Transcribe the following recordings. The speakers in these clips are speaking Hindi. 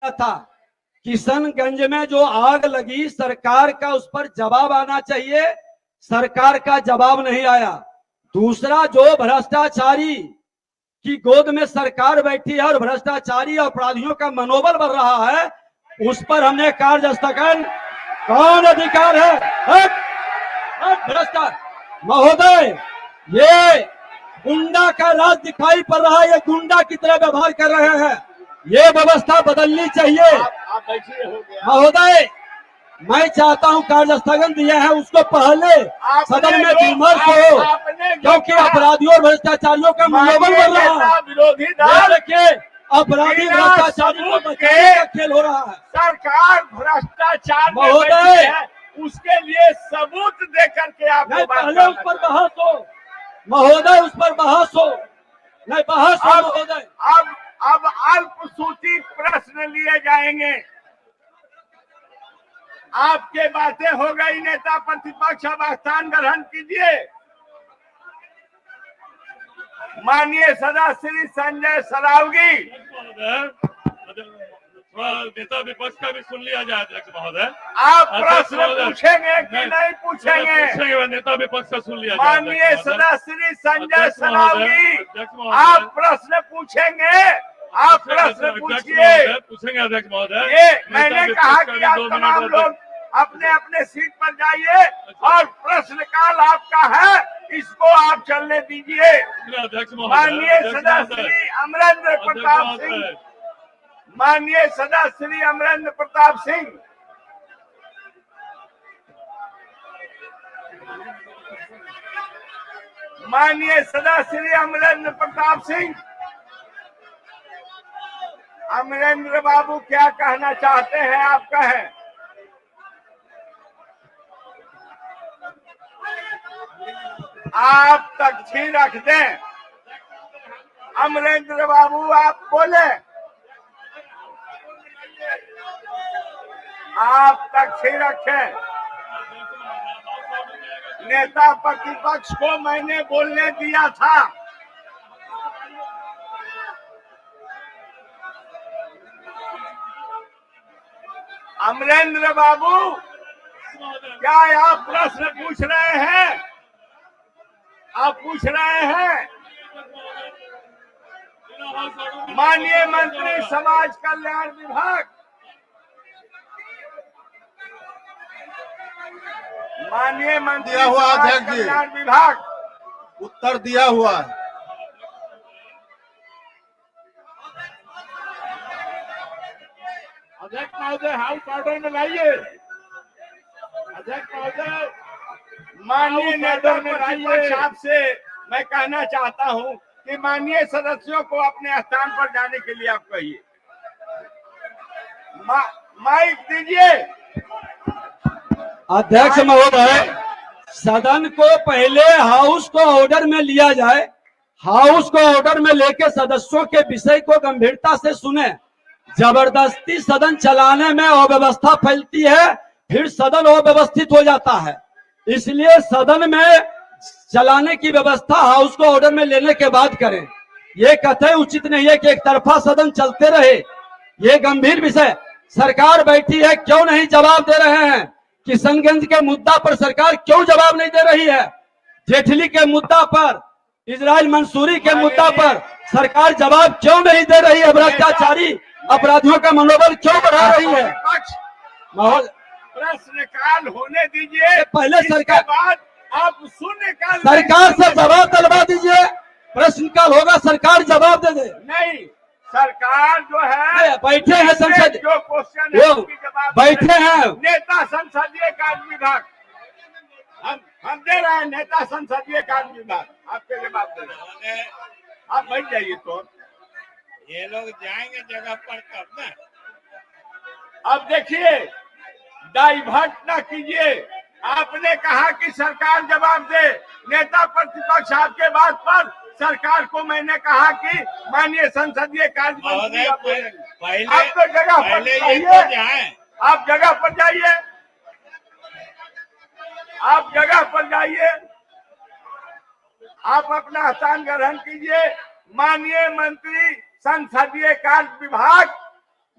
था किशनगंज में जो आग लगी, सरकार का उस पर जवाब आना चाहिए, सरकार का जवाब नहीं आया। दूसरा, जो भ्रष्टाचारी की गोद में सरकार बैठी है और भ्रष्टाचारी और अपराधियों का मनोबल बढ़ रहा है, उस पर हमने कार्य स्थगन, कौन अधिकार है भ्रष्टाचार महोदय, ये गुंडा का राज दिखाई पड़ रहा है, ये गुंडा की तरह व्यवहार कर रहे हैं, ये व्यवस्था बदलनी चाहिए। महोदय, मैं चाहता हूं कार्य स्थगन दिया है उसको पहले सदन में विमर्श हो, क्योंकि अपराधियों और भ्रष्टाचारियों का मनोबल बढ़ रहा है। विरोधी दल देखिए, अपराधी भ्रष्टाचारी को बचाने का खेल हो रहा है। सरकार भ्रष्टाचार में महोदय, बैठी है, उसके लिए सबूत दे करके आप पहले उस पर बहस हो महोदय, उस पर बहस हो, नहीं बहस हो महोदय। अब अल्पसूचित प्रश्न लिए जाएंगे। आपके बातें हो गई, नेता प्रतिपक्ष अब स्थान ग्रहण कीजिए। माननीय सदस्य संजय सरावगी। नेता विपक्ष का भी सुन लिया जाए अध्यक्ष महोदय। आप प्रश्न पूछेंगे कि नहीं पूछेंगे? नेता विपक्ष का सुन लिया जाए। माननीय सदस्य संजय सरावगी, आप प्रश्न पूछेंगे? आप प्रश्न पूछिए। पूछेंगे अध्यक्ष महोदय। ये मैंने कहा कि आप तमाम लोग अपने अपने सीट पर जाइए और प्रश्न काल आपका है, इसको आप चलने दीजिए। माननीय सदस्य अमरेंद्र प्रताप सिंह, माननीय सदस्य अमरेंद्र प्रताप सिंह। माननीय सदस्य अमरेंद्र प्रताप सिंह। अमरेंद्र बाबू क्या कहना चाहते हैं, आप कहें। आप तख्ती रख दें। अमरेंद्र बाबू आप बोले, आप तख्ती रखें। नेता प्रतिपक्ष को मैंने बोलने दिया था। अमरेंद्र बाबू, क्या आप प्रश्न पूछ रहे हैं? आप पूछ रहे हैं? माननीय मंत्री समाज कल्याण विभाग, माननीय मंत्री समाज कल्याण विभाग उत्तर दिया हुआ है। अध्यक्ष महोदय, हाउस ऑर्डर में लाइए। अध्यक्ष महोदय, माननीय नेता प्रतिपक्ष, आपसे मैं कहना चाहता हूं कि माननीय सदस्यों को अपने स्थान पर जाने के लिए आप कहिए। माइक दीजिए। अध्यक्ष महोदय, सदन को पहले हाउस को ऑर्डर में लिया जाए, हाउस को ऑर्डर में लेकर सदस्यों के विषय को गंभीरता से सुने। जबरदस्ती सदन चलाने में अव्यवस्था फैलती है, फिर सदन अव्यवस्थित हो जाता है। इसलिए सदन में चलाने की व्यवस्था हाउस को ऑर्डर में लेने के बाद करें। ये कतई उचित नहीं है कि एक तरफा सदन चलते रहे। ये गंभीर विषय, सरकार बैठी है, क्यों नहीं जवाब दे रहे हैं? किशनगंज के मुद्दा पर सरकार क्यों जवाब नहीं दे रही है? जेठली के मुद्दा पर, इजराइल मंसूरी के मुद्दा पर सरकार जवाब क्यों नहीं दे रही है? भ्रष्टाचारी अपराधियों का मनोबल क्यों बढ़ा रही है? प्रश्नकाल होने दीजिए। पहले सरकार, बाद आप शून्यकाल, सरकार से जवाब दिलवा दीजिए। प्रश्नकाल होगा, सरकार जवाब दे दे। नहीं, सरकार जो है बैठे हैं संसद, जो क्वेश्चन है उसकी जवाब बैठे हैं नेता संसदीय कार्य विभाग। हम दे रहे हैं, नेता संसदीय कार्य विभाग आपके जवाब दे रहे हैं। आप बैठ जाइए। तो ये लोग जाएंगे जगह पर तब ना। अब देखिए, डाइवर्ट ना कीजिए। आपने कहा कि सरकार जवाब दे। नेता प्रतिपक्ष, आपके बात पर सरकार को मैंने कहा कि माननीय संसदीय कार्य मंत्री, आप तो जगह पर जाइए। आप जगह पर जाइए। आप जगह पर जाइए। आप अपना स्थान ग्रहण कीजिए। माननीय मंत्री संसदीय कार्य विभाग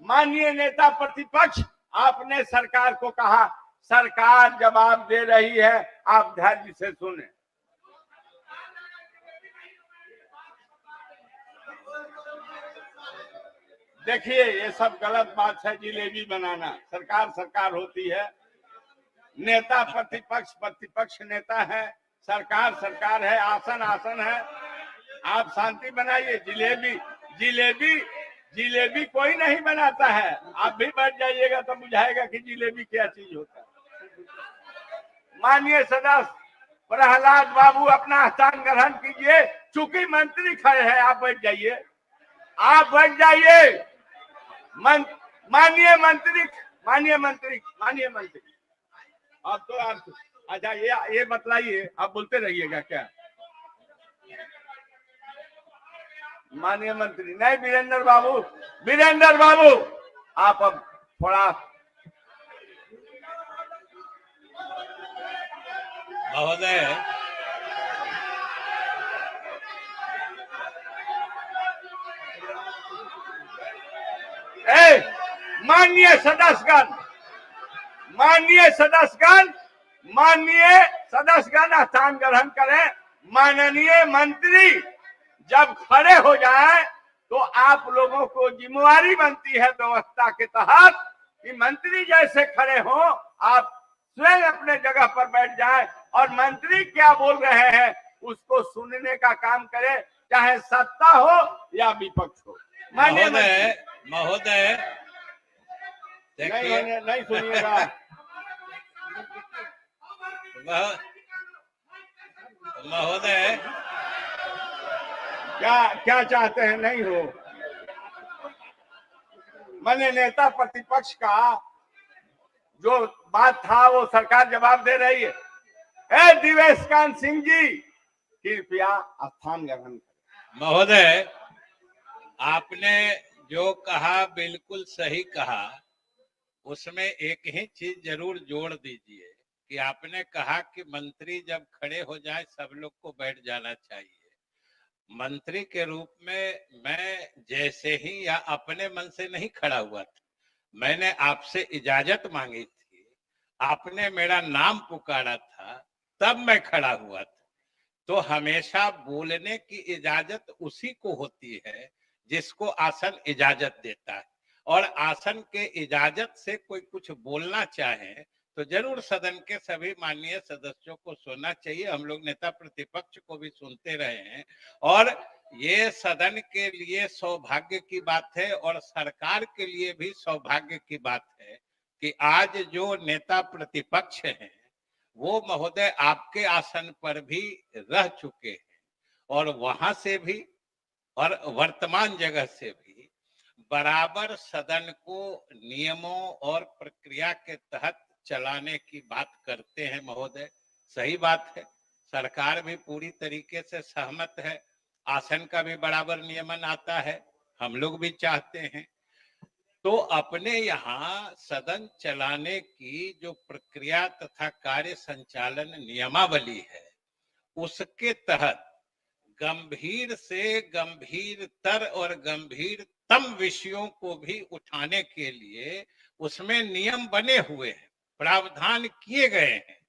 माननीय नेता प्रतिपक्ष, आपने सरकार को कहा, सरकार जवाब दे रही है, आप धैर्य से सुने। देखिए, ये सब गलत बात है, जिलेबी बनाना। सरकार सरकार होती है, नेता प्रतिपक्ष, प्रतिपक्ष नेता है, सरकार सरकार है, आसन आसन है। आप शांति बनाइए। जिलेबी जिलेबी जिलेबी कोई नहीं बनाता है। आप भी बैठ जाइएगा तो बुझाएगा कि जिलेबी क्या चीज होता है। माननीय सदस्य प्रहलाद बाबू, अपना स्थान ग्रहण कीजिए। चूंकि मंत्री खड़े हैं, आप बैठ जाइए, आप बैठ जाइए। माननीय मंत्री, माननीय मंत्री, माननीय मंत्री, अब तो आप अच्छा ये बतलाइए, आप बोलते रहिएगा क्या? माननीय मंत्री नहीं, वीरेंद्र बाबू, वीरेंद्र बाबू, आप अब थोड़ा महोदय, माननीय सदस्यगण, माननीय सदस्यगण, माननीय सदस्यगण स्थान ग्रहण करें। माननीय मंत्री जब खड़े हो जाए तो आप लोगों को जिम्मेवारी बनती है व्यवस्था के तहत कि मंत्री जैसे खड़े हो, आप स्वयं अपने जगह पर बैठ जाएं और मंत्री क्या बोल रहे हैं उसको सुनने का काम करें, चाहे सत्ता हो या विपक्ष हो। महोदय, महोदय नहीं, नहीं सुनिएगा। महोदय, क्या चाहते हैं? नहीं हो। मैंने नेता प्रतिपक्ष का जो बात था वो सरकार जवाब दे रही है। दिवेश कांत सिंह जी, कृपया स्थान ग्रहण करें। महोदय, आपने जो कहा बिल्कुल सही कहा। उसमें एक ही चीज जरूर जोड़ दीजिए कि आपने कहा कि मंत्री जब खड़े हो जाए सब लोग को बैठ जाना चाहिए। मंत्री के रूप में मैं जैसे ही या अपने मन से नहीं खड़ा हुआ था, मैंने आपसे इजाजत मांगी थी, आपने मेरा नाम पुकारा था, तब मैं खड़ा हुआ था। तो हमेशा बोलने की इजाजत उसी को होती है जिसको आसन इजाजत देता है, और आसन के इजाजत से कोई कुछ बोलना चाहे तो जरूर सदन के सभी माननीय सदस्यों को सुनना चाहिए। हम लोग नेता प्रतिपक्ष को भी सुनते रहे हैं और ये सदन के लिए सौभाग्य की बात है और सरकार के लिए भी सौभाग्य की बात है कि आज जो नेता प्रतिपक्ष हैं वो महोदय आपके आसन पर भी रह चुके हैं और वहां से भी और वर्तमान जगह से भी बराबर सदन को नियमों और प्रक्रिया के तहत चलाने की बात करते हैं महोदय। सही बात है, सरकार भी पूरी तरीके से सहमत है, आसन का भी बराबर नियमन आता है, हम लोग भी चाहते हैं। तो अपने यहाँ सदन चलाने की जो प्रक्रिया तथा कार्य संचालन नियमावली है उसके तहत गंभीर से गंभीरतर और गंभीरतम विषयों को भी उठाने के लिए उसमें नियम बने हुए हैं, प्रावधान किए गए हैं।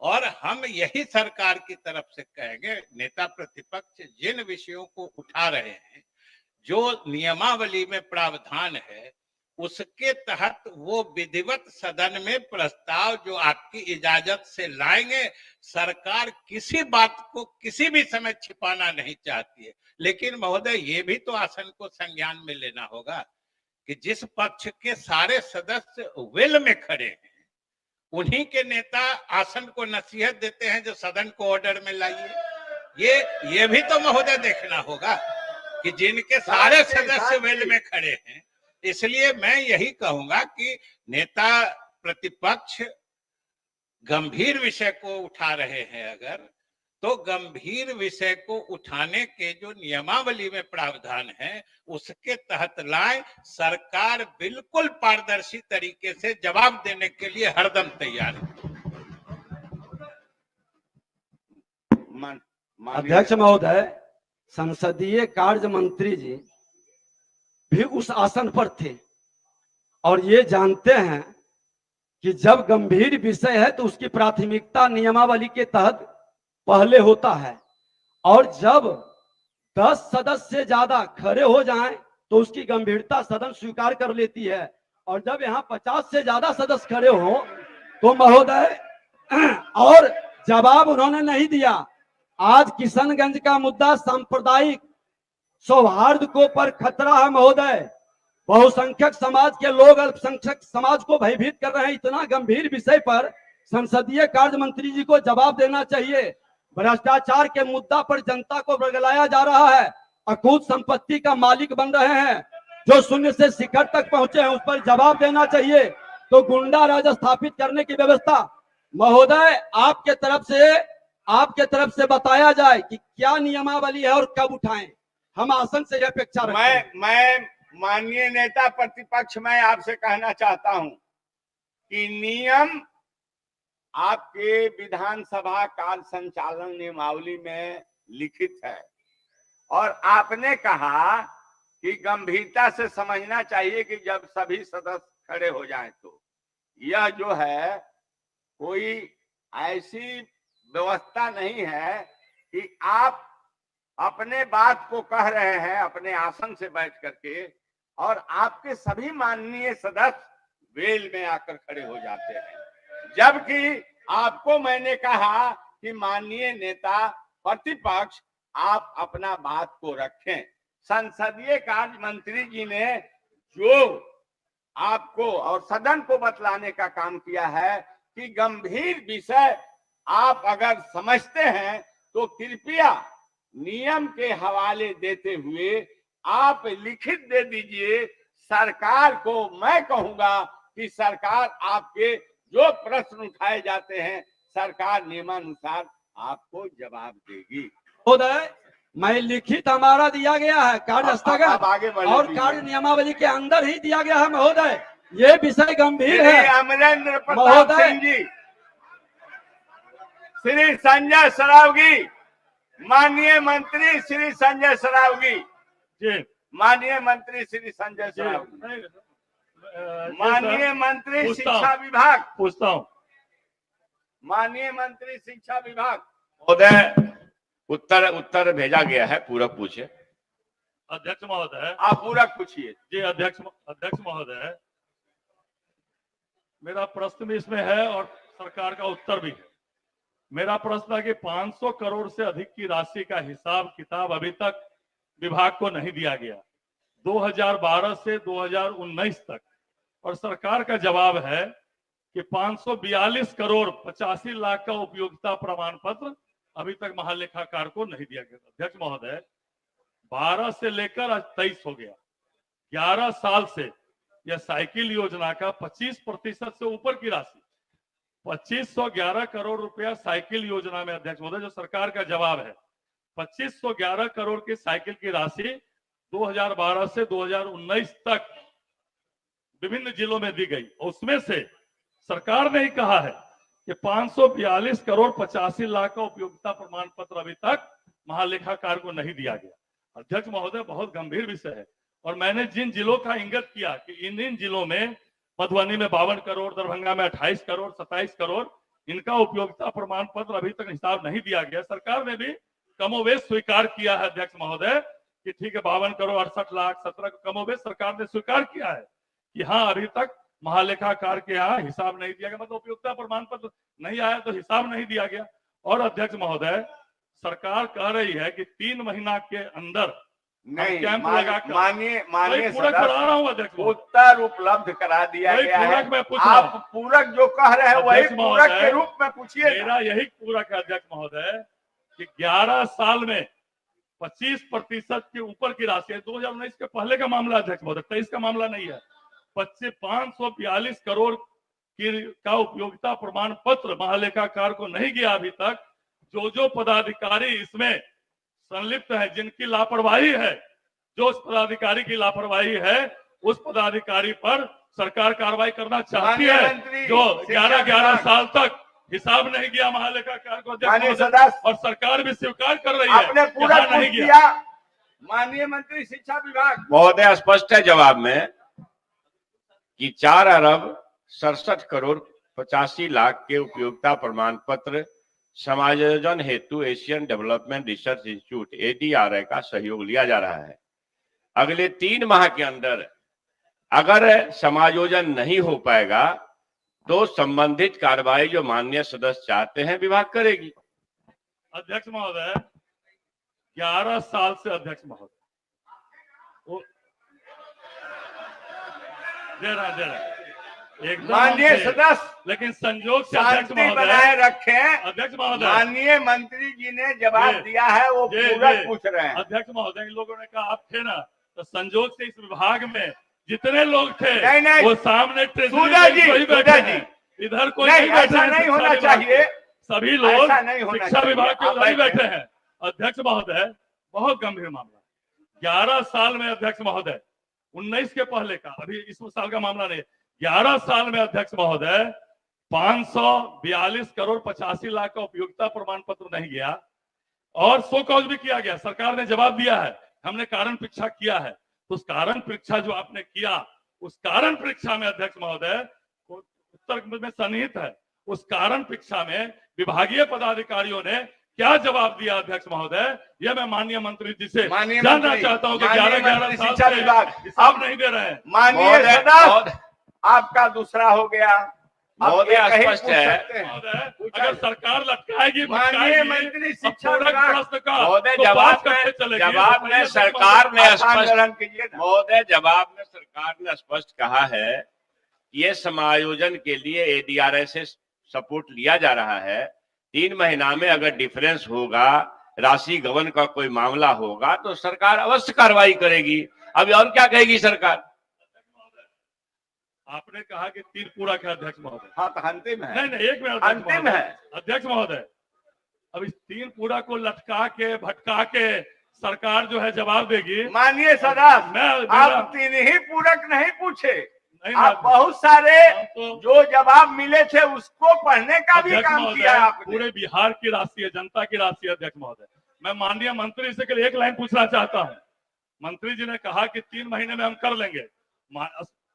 और हम यही सरकार की तरफ से कहेंगे, नेता प्रतिपक्ष जिन विषयों को उठा रहे हैं, जो नियमावली में प्रावधान है उसके तहत वो विधिवत सदन में प्रस्ताव जो आपकी इजाजत से लाएंगे। सरकार किसी बात को किसी भी समय छिपाना नहीं चाहती है, लेकिन महोदय ये भी तो आसन को संज्ञान में लेना होगा कि जिस पक्ष के सारे सदस्य वेल में खड़े हैं उन्हीं के नेता आसन को नसीहत देते हैं जो सदन को ऑर्डर में लाइए। ये भी तो महोदय देखना होगा कि जिनके सारे सदस्य वेल में खड़े हैं। इसलिए मैं यही कहूंगा कि नेता प्रतिपक्ष गंभीर विषय को उठा रहे हैं अगर, तो गंभीर विषय को उठाने के जो नियमावली में प्रावधान है उसके तहत लाए। सरकार बिल्कुल पारदर्शी तरीके से जवाब देने के लिए हरदम तैयार है। अध्यक्ष महोदय, संसदीय कार्य मंत्री जी भी उस आसन पर थे और ये जानते हैं कि जब गंभीर विषय है तो उसकी प्राथमिकता नियमावली के तहत पहले होता है, और जब 10 सदस्य से ज्यादा खड़े हो जाएं तो उसकी गंभीरता सदन स्वीकार कर लेती है, और जब यहाँ 50 से ज्यादा सदस्य खड़े हो तो महोदय और जवाब उन्होंने नहीं दिया। आज किशनगंज का मुद्दा सांप्रदायिक सौहार्द को पर खतरा है महोदय। बहुसंख्यक समाज के लोग अल्पसंख्यक समाज को भयभीत कर रहे हैं। इतना गंभीर विषय पर संसदीय कार्य मंत्री जी को जवाब देना चाहिए। भ्रष्टाचार के मुद्दा पर जनता को बरगलाया जा रहा है, अकूत संपत्ति का मालिक बन रहे हैं, जो शून्य से शिखर तक पहुंचे हैं, उस पर जवाब देना चाहिए। तो गुंडा राज स्थापित करने की व्यवस्था महोदय आपके तरफ से बताया जाए कि क्या नियमावली है और कब उठाएं। हम आसन से यह अपेक्षा रखते हैं। मैं माननीय नेता प्रतिपक्ष, मैं आपसे कहना चाहता हूं कि नियम आपके विधानसभा कार्य संचालन नियमावली में लिखित है, और आपने कहा कि गंभीरता से समझना चाहिए कि जब सभी सदस्य खड़े हो जाएं तो यह जो है कोई ऐसी व्यवस्था नहीं है कि आप अपने बात को कह रहे हैं अपने आसन से बैठ करके, और आपके सभी माननीय सदस्य वेल में आकर खड़े हो जाते हैं, जबकि आपको मैंने कहा कि माननीय नेता प्रतिपक्ष आप अपना बात को रखें। संसदीय कार्य मंत्री जी ने जो आपको और सदन को बतलाने का काम किया है कि गंभीर विषय आप अगर समझते हैं तो कृपया नियम के हवाले देते हुए आप लिखित दे दीजिए सरकार को। मैं कहूंगा कि सरकार आपके जो प्रश्न उठाए जाते हैं सरकार नियमानुसार आपको जवाब देगी। महोदय, मैं लिखित हमारा दिया गया है कार्य स्थगन और कार्य नियमावली के अंदर ही दिया गया है महोदय। ये विषय गंभीर है। अमरेंद्र प्रताप सिंह जी, श्री संजय सरावगी, माननीय मंत्री श्री संजय सरावगी जी, माननीय मंत्री श्री संजय सरावगी, माननीय मंत्री शिक्षा विभाग, पूछता हूँ माननीय मंत्री शिक्षा विभाग महोदय, उत्तर भेजा गया है, पूरक पूछे। अध्यक्ष महोदय, आप पूरक पूछिए। जी अध्यक्ष महोदय, मेरा प्रश्न भी इसमें है और सरकार का उत्तर भी है। मेरा प्रश्न है कि 500 करोड़ से अधिक की राशि का हिसाब किताब अभी तक विभाग को नहीं दिया गया 2012 से 2019 तक, और सरकार का जवाब है कि 542 करोड़ 85 लाख का उपयोगिता प्रमाण पत्र अभी तक महालेखाकार को नहीं दिया गया। अध्यक्ष महोदय, 12 से लेकर आज 23 हो गया, 11 साल से यह साइकिल योजना का 25% से ऊपर की राशि 2511 करोड़ रुपया साइकिल योजना में, अध्यक्ष महोदय, जो सरकार का जवाब है, 2511 करोड़ की साइकिल की राशि 2012 से 2019 तक विभिन्न जिलों में दी गई। उसमें से सरकार ने ही कहा है कि 542 करोड़ 85 लाख का उपयोगिता प्रमाण पत्र अभी तक महालेखाकार को नहीं दिया गया। अध्यक्ष महोदय, बहुत गंभीर विषय है, और मैंने जिन जिलों का इंगित किया कि इन जिलों में मधुबनी में 52 करोड़, दरभंगा में 28 करोड़, 27 करोड़, इनका उपयोगिता प्रमाण पत्र अभी तक हिसाब नहीं दिया गया। सरकार ने भी कमोवेश स्वीकार किया है अध्यक्ष महोदय कि ठीक है 52 करोड़ 68 लाख 17 कमोवेश सरकार ने स्वीकार किया है कि हाँ अभी तक महालेखाकार के यहाँ हिसाब नहीं दिया गया, मतलब उपयोगिता प्रमाण पत्र नहीं आया तो हिसाब नहीं दिया गया। और अध्यक्ष महोदय, सरकार कह रही है कि 3 महीना के अंदर नहीं, कैंप लगाकर माननीय पूरक करा रहा हूँ अध्यक्ष, उत्तर उपलब्ध करा दिया गया है। आप पूरक जो कह रहे हैं वही पूरक के रूप में पूछिए। मेरा यही पूरक है अध्यक्ष महोदय कि 11 साल में 25% के ऊपर की राशि है। 2019 के पहले का मामला अध्यक्ष महोदय, 23 का मामला नहीं है। 542 करोड़ का उपयोगिता प्रमाण पत्र महालेखाकार को नहीं गया अभी तक। जो पदाधिकारी इसमें संलिप्त है, जिनकी लापरवाही है, जो उस पदाधिकारी की लापरवाही है उस पदाधिकारी पर सरकार कार्रवाई करना चाहती है, जो 11 साल तक हिसाब नहीं किया महालेखाकार को, और सरकार भी स्वीकार कर रही है आपने पूरा नहीं किया। माननीय मंत्री शिक्षा विभाग महोदय, स्पष्ट है जवाब में कि 4,67,85,00,000 के उपयोगिता प्रमाण पत्र समायोजन हेतु Asian development research institute ADRI का सहयोग लिया जा रहा है। अगले 3 माह के अंदर अगर समायोजन नहीं हो पाएगा तो संबंधित कार्रवाई जो माननीय सदस्य चाहते हैं विभाग करेगी। अध्यक्ष महोदय, 11 साल से अध्यक्ष महोदय वो दे रहा एकदम माननीय सदस्य, लेकिन संजोग से अध्यक्ष शांति महोदय, बनाए रखें। अध्यक्ष महोदय, माननीय मंत्री जी ने जवाब जी, दिया है, वो जी, पूरा जी। पूछ रहे हैं। अध्यक्ष महोदय, इन लोगों ने कहा आप थे ना, तो संजोग से इस विभाग में जितने लोग थे नहीं, वो सामने सुधा जी, बैठे हैं, इधर कोई नहीं बैठे ऐसा हैं। नहीं शिक्षा होना विभाग चाहिए, के। सभी लोग ऐसा नहीं होना शिक्षा चाहिए। विभाग के आप उधर ही बैठे बैठे हैं। अध्यक्ष महोदय, बहुत गंभीर मामला, 11 साल में अध्यक्ष महोदय, 19 के पहले का, अभी इस साल का मामला नहीं, 11 साल में अध्यक्ष महोदय 542 करोड़ 85 लाख का उपयोगिता प्रमाण पत्र नहीं गया और सो कॉज भी किया गया। सरकार ने जवाब दिया है, हमने कारण परीक्षा किया है, तो उस कारण परीक्षा जो आपने किया, उस कारण परीक्षा में अध्यक्ष महोदय उत्तर में सन्निहित है, उस कारण परीक्षा में विभागीय पदाधिकारियों ने क्या जवाब दिया अध्यक्ष महोदय, यह मैं माननीय मंत्री जी से जानना चाहता हूँ कि 11 साल से हिसाब नहीं दे रहे हैं। माननीय सदस्य, आपका दूसरा हो गया। महोदय स्पष्ट है, अगर सरकार लटकाएगी माननीय मंत्री शिक्षा प्रश्न का महोदय तो जवाब बात में कब से चलेगी? जवाब में सरकार ने स्पष्ट महोदय जवाब में सरकार ने स्पष्ट कहा है कि ये समायोजन के लिए ADRI से सपोर्ट लिया जा रहा है। 3 महीना में अगर डिफरेंस होगा, राशि गबन का कोई मामला होगा तो सरकार अवश्य कार्रवाई करेगी। अभी और क्या कहेगी सरकार? आपने कहा कि 3 पूरा का अध्यक्ष महोदय, हाँ तो अंतिम है। नहीं एक मिनट अंतिम है अध्यक्ष महोदय, अब इस 3 पूरा को लटका के भटका के सरकार जो है जवाब देगी। माननीय सदस्य, आप 3 ही पूरक नहीं पूछे, नहीं, आप बहुत सारे जो जवाब मिले थे उसको पढ़ने का भी काम किया आपने। पूरे बिहार की राशि है, जनता की राशि है अध्यक्ष महोदय। मैं माननीय मंत्री से केवल एक लाइन पूछना चाहता हूँ। मंत्री जी ने कहा कि 3 महीने में हम कर लेंगे,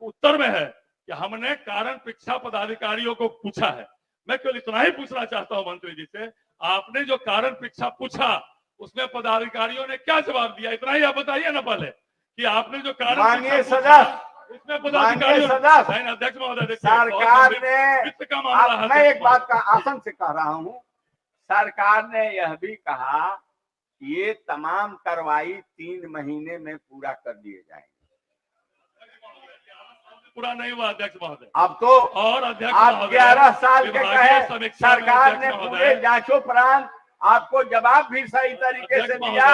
उत्तर में है कि हमने कारण परीक्षा पदाधिकारियों को पूछा है। मैं केवल इतना ही पूछना चाहता हूं मंत्री जी से, आपने जो कारण परीक्षा पूछा उसमें पदाधिकारियों ने क्या जवाब दिया, इतना ही आप बताइए ना पहले कि आपने जो कारण माननीय सदस्य, उसमें पदाधिकारियों सदस्य, अध्यक्ष महोदय, सरकार ने, वित्त का मामला है। मैं एक बात का आसन से कह रहा हूं, सरकार ने यह भी कहा ये तमाम कार्रवाई 3 महीने में पूरा कर दिए जाएंगे। पूरा नहीं हुआ अध्यक्ष महोदय। अब तो और अध्यक्ष आप 11 साल के कहे, सरकार ने पूरे जांचोपरांत आपको जवाब भी सही तरीके से दिया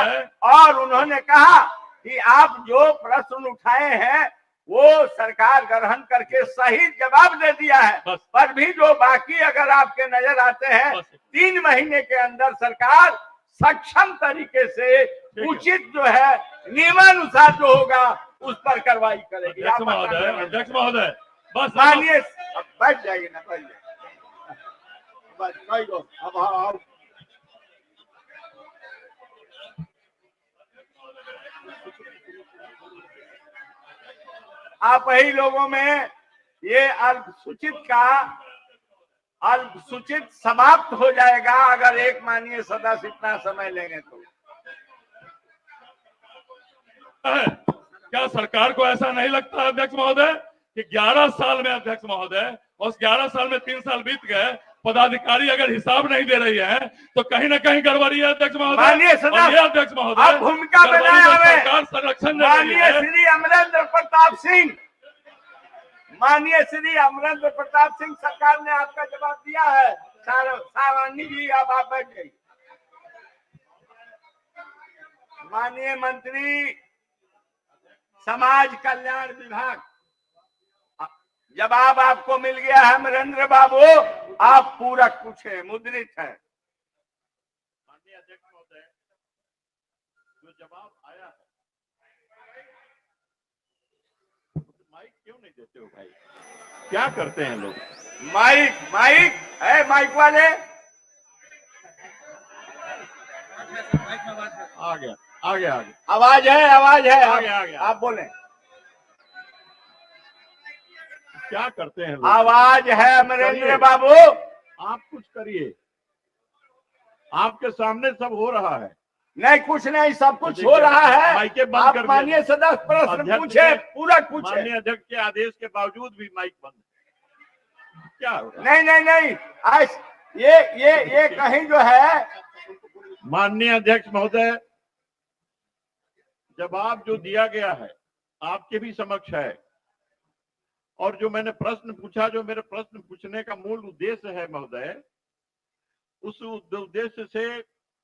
और उन्होंने कहा कि आप जो प्रश्न उठाए हैं वो सरकार ग्रहण करके सही जवाब दे दिया है, पर भी जो बाकी अगर आपके नजर आते हैं 3 महीने के अंदर सरकार सक्षम तरीके से उचित जो है नियमानुसार जो होगा उस पर कार्रवाई करेगी। अध्यक्ष महोदय बस मानिए, बैठ जाइए ना, बैठ जाइए। अब आप ही लोगों में ये अल्पसूचित समाप्त हो जाएगा अगर एक माननीय सदस्य इतना समय लेंगे तो। क्या सरकार को ऐसा नहीं लगता अध्यक्ष महोदय कि 11 साल में अध्यक्ष महोदय, और 11 साल में 3 साल बीत गए, पदाधिकारी अगर हिसाब नहीं दे रही है तो कहीं ना कहीं गड़बड़ी है अध्यक्ष महोदय। माननीय सदस्य, अध्यक्ष महोदय आप भूमिका बनाए हमें सरकार संरक्षण माननीय श्री अमरेंद्र प्रताप सिंह, माननीय श्री अमरेंद्र प्रताप सिंह, सरकार ने आपका जवाब दिया है। सावनी जी अब आप बैठ जाइए। माननीय मंत्री समाज कल्याण विभाग, जवाब आपको मिल गया है अमरेंद्र बाबू, आप पूरक पूछे, मुद्रित है। माननीय अध्यक्ष महोदय, जो जवाब आया है, माइक क्यों नहीं देते हो भाई, क्या करते हैं लोग? माइक है, माइक वाले आगे आवाज है, आ गया। आप बोलें। क्या करते हैं लोग? आवाज है अमरेंद्र बाबू। आप कुछ करिए, आपके सामने सब हो रहा है। नहीं, कुछ नहीं, सब कुछ देखिए, हो रहा है। माइके बंद आप कर दिया। माननीय सदस्य प्रश्न अध्यक्ष पूछे, ने- पूरा पूछे। माननीय अध्यक्ष के आदेश के बावजूद भी माइक बंद है। क्या हो रहा है? नहीं नहीं नहीं, आज ये कहीं जो है। माननीय अध्यक्ष महोदय, जवाब जो दिया गया है आपके भी समक्ष है, और जो मैंने प्रश्न पूछा, जो मेरे प्रश्न पूछने का मूल उद्देश्य है महोदय, उस उद्देश्य से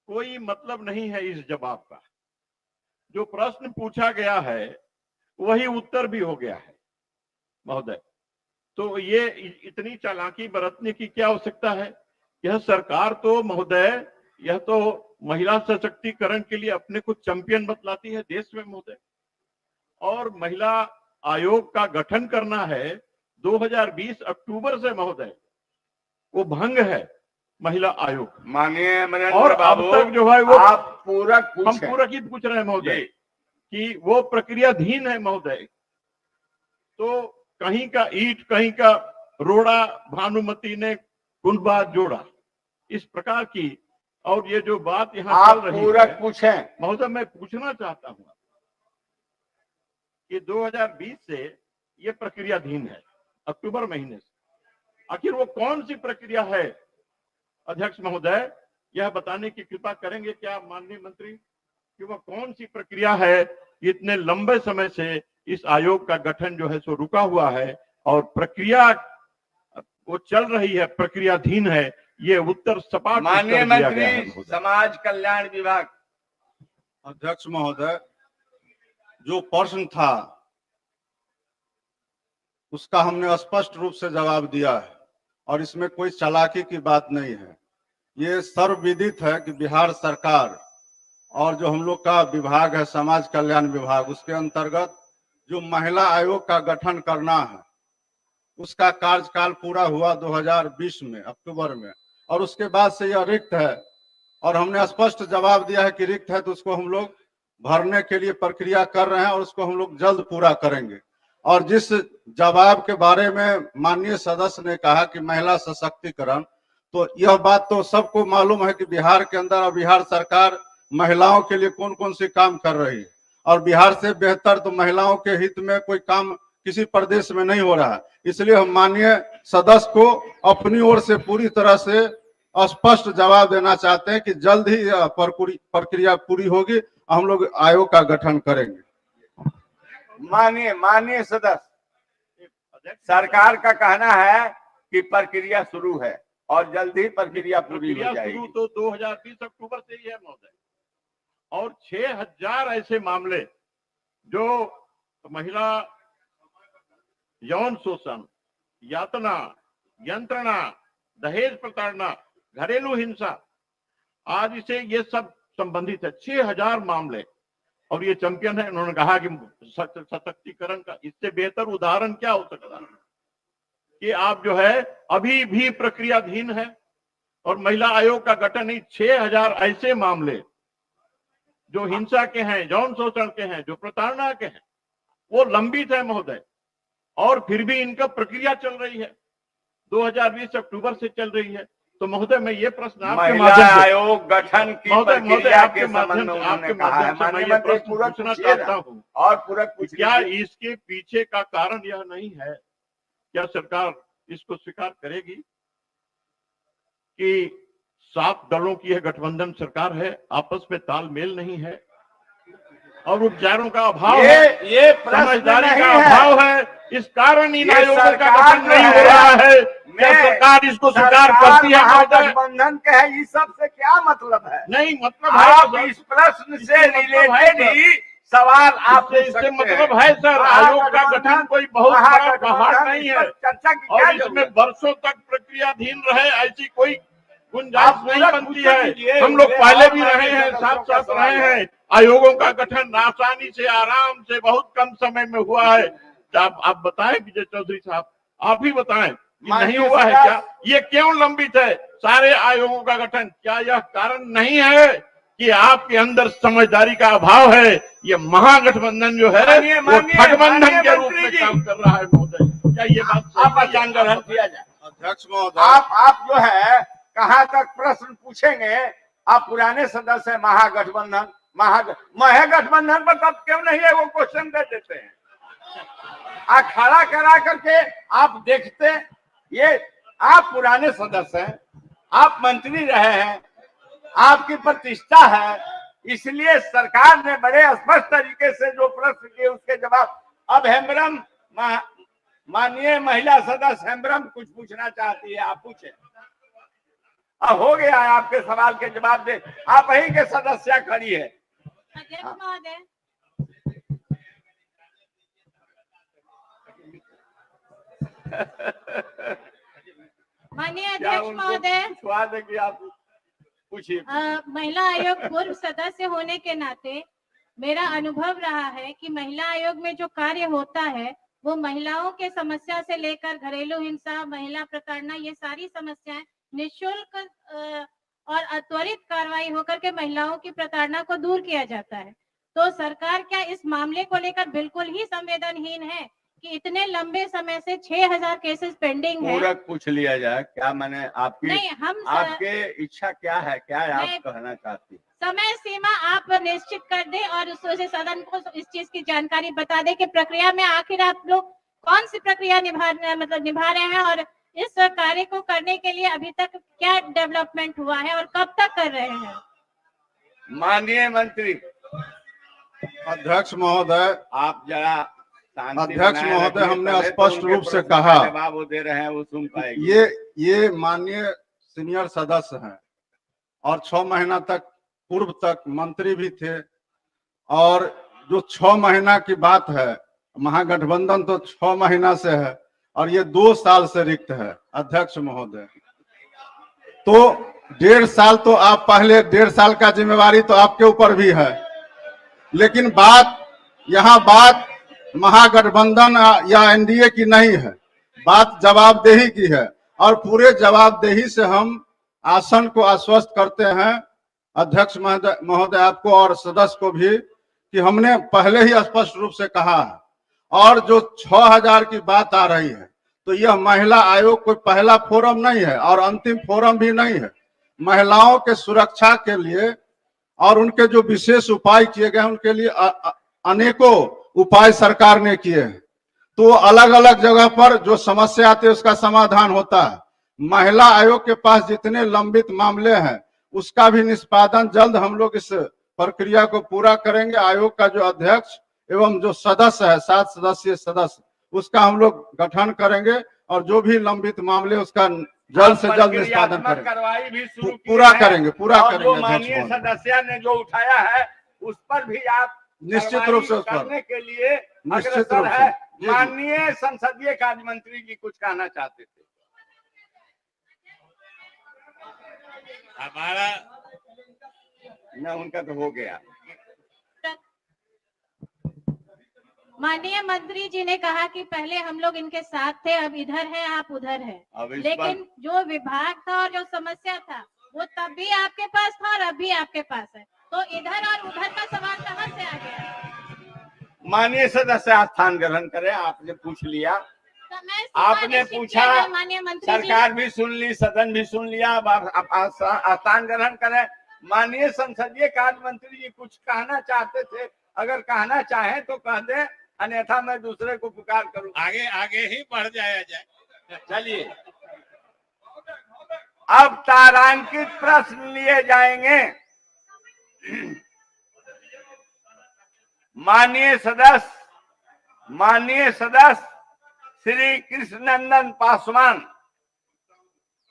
कोई मतलब नहीं है इस जवाब का। जो प्रश्न पूछा गया है वही उत्तर भी हो गया है महोदय। तो ये इतनी चालाकी बरतने की क्या आवश्यकता है? यह सरकार तो महोदय, यह तो महिला सशक्तिकरण के लिए अपने को चैंपियन बतलाती है देश में महोदय, और महिला आयोग का गठन करना है 2020 अक्टूबर से महोदय, वो भंग है महिला आयोग। माननीय और अमरेंद्र अब बाबू, तक जो है वो आप पूरक हम पूछे। पूरक ही पूछ रहे हैं महोदय जी। कि वो प्रक्रियाधीन है महोदय। तो कहीं का ईंट कहीं का रोड़ा, भानुमति ने कुंडबा जोड़ा, इस प्रकार की। और ये जो बात यहाँ आप चल रही पूरक है पूछे। महोदय, मैं पूछना चाहता हूँ कि 2020 से ये प्रक्रियाधीन है, अक्टूबर महीने से। आखिर वो कौन सी प्रक्रिया है अध्यक्ष महोदय, यह बताने की कृपा करेंगे क्या माननीय मंत्री, कि वह कौन सी प्रक्रिया है? इतने लंबे समय से इस आयोग का गठन जो है सो रुका हुआ है, और प्रक्रिया वो चल रही है, प्रक्रियाधीन है। ये उत्तर सपाट माननीय उत्तर दिया गया है मंत्री महोदय। समाज कल्याण विभाग। अध्यक्ष महोदय, जो प्रश्न था उसका हमने स्पष्ट रूप से जवाब दिया है, और इसमें कोई चालाकी की बात नहीं है। ये सर्वविदित है कि बिहार सरकार और जो हम लोग का विभाग है समाज कल्याण विभाग, उसके अंतर्गत जो महिला आयोग का गठन करना है, उसका कार्यकाल पूरा हुआ 2020 में अक्टूबर में, और उसके बाद से यह रिक्त है। और हमने स्पष्ट जवाब दिया है कि रिक्त है, तो उसको हम लोग भरने के लिए प्रक्रिया कर रहे हैं, और उसको हम लोग जल्द पूरा करेंगे। और जिस जवाब के बारे में माननीय सदस्य ने कहा कि महिला सशक्तिकरण, तो यह बात तो सबको मालूम है कि बिहार के अंदर और बिहार सरकार महिलाओं के लिए कौन कौन से काम कर रही है, और बिहार से बेहतर तो महिलाओं के हित में कोई काम किसी प्रदेश में नहीं हो रहा है। इसलिए हम माननीय सदस्य को अपनी ओर से पूरी तरह से स्पष्ट जवाब देना चाहते हैं कि जल्द ही प्रक्रिया पूरी होगी, हम लोग आयोग का गठन करेंगे। माननीय सदस्य, सरकार का कहना है कि प्रक्रिया शुरू है और जल्द ही प्रक्रिया पूरी हो जाएगी। शुरू तो 2020 अक्टूबर से ही है महोदय, और 6000 ऐसे मामले जो महिला यौन शोषण, यातना, यंत्रणा, दहेज प्रताड़ना, घरेलू हिंसा आदि से ये सब संबंधित है। 6000 मामले, और ये चैंपियन है। उन्होंने कहा कि सशक्तिकरण का इससे बेहतर उदाहरण क्या हो सकता है कि आप जो है अभी भी प्रक्रियाधीन है, और महिला आयोग का गठन ही 6000 ऐसे मामले जो हिंसा के हैं, यौन शोषण के हैं, जो प्रताड़ना के हैं, वो लंबित है महोदय, और फिर भी इनका प्रक्रिया चल रही है, 2020 अक्टूबर से चल रही है। तो महोदय, मैं ये प्रश्न आपके महिला माध्यम से आयोग गठन की प्रक्रिया के संबंध में उन्होंने कहा है। माननीय मंत्री पूरक पूछना पूछिए चाहता ना, हूँ, और पूरक पूछ क्या लीजिए। इसके पीछे का कारण यह नहीं है, क्या सरकार इसको स्वीकार करेगी कि 7 दलों की यह गठबंधन सरकार है, आपस में तालमेल नहीं है, और उपचारों का अभाव है, ये प्रश्न समझदारी नहीं का है। अभाव है, इस कारण इन ये आयोगों का सरकार गठन जो नहीं हो है, रहा है। क्या मैं- सरकार इसको स्वीकार सरकार करती है महोदय? महागठबंधन के है, इस सब से क्या मतलब है? नहीं, मतलब है आप सर। इस प्रश्न से इससे मतलब है रिलेटेड ही सवाल आप पूछ इससे सकते मतलब हैं। है सर, आयोग का गठन कोई बहुत बड़ा पहाड़ नहीं इस है, पर चर्चा की और क्या इसमें जरूरत? वर्षों तक प्रक्रियाधीन रहे ऐसी कोई गुंजाइश आप नहीं पूरा बनती पूछ है। लीजिए, हम लोग ये पहले और भी रहे हैं, माननीय साथ सदस्यों का साथ रहे सवाल है। हैं। आयोगों का गठन आसानी से, आराम से, बहुत कम समय में हुआ है। आप बताएं विजय चौधरी साहब, आप ही बताएं, ये नहीं माननीय हुआ है सदस्य- क्या? ये क्यों लंबित है सारे आयोगों का गठन? क्या यह कारण नहीं है कि आपके अंदर समझदारी का अभाव है? ये महागठबंधन जो है वो माननीय ठगबंधन के रूप मंत्री में जी। काम कर रहा है महोदय। चाहिए आप आसान ग्रहण किया जाए। अध्यक्ष महोदय, आप जो है कहाँ तक प्रश्न पूछेंगे। आप पुराने सदस्य हैं महागठबंधन महागठबंधन पर तब क्यों नहीं है वो क्वेश्चन दे देते हैं। खड़ा करा करके आप देखते, ये आप पुराने सदस्य हैं, आप मंत्री रहे हैं, आपकी प्रतिष्ठा है, इसलिए सरकार ने बड़े स्पष्ट तरीके से जो प्रश्न किए उसके जवाब। अब हेम्ब्रम माननीय महिला सदस्य हेम्ब्रम कुछ पूछना चाहती है, आप पूछे। अब हो गया है, आपके सवाल के जवाब दे, आप ही के सदस्य खड़ी है। अध्यक्ष महोदय, माननीय अध्यक्ष महोदय, आप पूछिए। महिला आयोग पूर्व सदस्य होने के नाते मेरा अनुभव रहा है कि महिला आयोग में जो कार्य होता है वो महिलाओं के समस्या से लेकर घरेलू हिंसा, महिला प्रताड़ना, ये सारी समस्याएं निःशुल्क और त्वरित कार्रवाई होकर के महिलाओं की प्रताड़ना को दूर किया जाता है। तो सरकार क्या इस मामले को लेकर बिल्कुल ही संवेदनहीन है कि इतने लंबे समय से 6000 केसेस पेंडिंग है? पूरक पूछ लिया जाए, क्या मैंने आपकी नहीं, हम आपके इच्छा क्या है, क्या आप कहना चाहती? समय सीमा आप निश्चित कर दे और उससे सदन को इस चीज की जानकारी बता दे कि प्रक्रिया में आखिर आप लोग कौन सी प्रक्रिया निभा रहे हैं और इस कार्य को करने के लिए अभी तक क्या डेवलपमेंट हुआ है और कब तक कर रहे हैं? माननीय मंत्री। अध्यक्ष महोदय, आप जरा अध्यक्ष महोदय, हमने स्पष्ट रूप से कहा, जवाब वो दे रहे हैं वो सुन पाएगी। ये माननीय सीनियर सदस्य हैं और 6 महीना तक पूर्व तक मंत्री भी थे, और जो 6 महीना की बात है, महागठबंधन तो 6 महीना से है और ये 2 साल से रिक्त है। अध्यक्ष महोदय, तो 1.5 साल तो आप पहले 1.5 साल का जिम्मेवारी तो आपके ऊपर भी है, लेकिन बात महागठबंधन या एनडीए की नहीं है, बात जवाबदेही की है और पूरे जवाबदेही से हम आसन को आश्वस्त करते हैं अध्यक्ष महोदय आपको और सदस्य को भी कि हमने पहले ही स्पष्ट रूप से कहा है। और जो 6000 की बात आ रही है तो यह महिला आयोग कोई पहला फोरम नहीं है और अंतिम फोरम भी नहीं है। महिलाओं के सुरक्षा के लिए और उनके जो विशेष उपाय किए गए उनके लिए अनेकों उपाय सरकार ने किए हैं। तो अलग अलग जगह पर जो समस्या आती है उसका समाधान होता है। महिला आयोग के पास जितने लंबित मामले हैं उसका भी निष्पादन जल्द हम लोग इस प्रक्रिया को पूरा करेंगे। आयोग का जो अध्यक्ष एवं जो सदस्य है 7 सदस्यीय सदस्य, उसका हम लोग गठन करेंगे और जो भी लंबित मामले उसका जल्द से जल्द निष्पादन करेंगे, कार्रवाई भी शुरू पूरा करेंगे। माननीय सदस्य ने जो उठाया है उस पर भी आप निश्चित रूप से उस पर करने के लिए निश्चित रूप है। से माननीय संसदीय कार्य मंत्री जी कुछ कहना चाहते थे। हमारा न उनका तो हो गया। माननीय मंत्री जी ने कहा कि पहले हम लोग इनके साथ थे, अब इधर हैं, आप उधर हैं। लेकिन जो विभाग था और जो समस्या था वो तब भी आपके पास था और अब भी आपके पास है, तो इधर और उधर का सवाल कहाँ से आ गया? माननीय सदस्य स्थान ग्रहण करें। आपने पूछ लिया, आपने पूछा, माननीय मंत्री सरकार भी सुन ली, सदन भी सुन लिया, अब आप स्थान ग्रहण करें। माननीय संसदीय कार्य मंत्री जी कुछ कहना चाहते थे, अगर कहना चाहें तो कह दें, अन्यथा मैं दूसरे को पुकार करूं। आगे आगे ही बढ़ जाया जाए। चलिए, अब तारांकित प्रश्न लिए जाएंगे। माननीय सदस्य श्री कृष्णनंदन पासवान,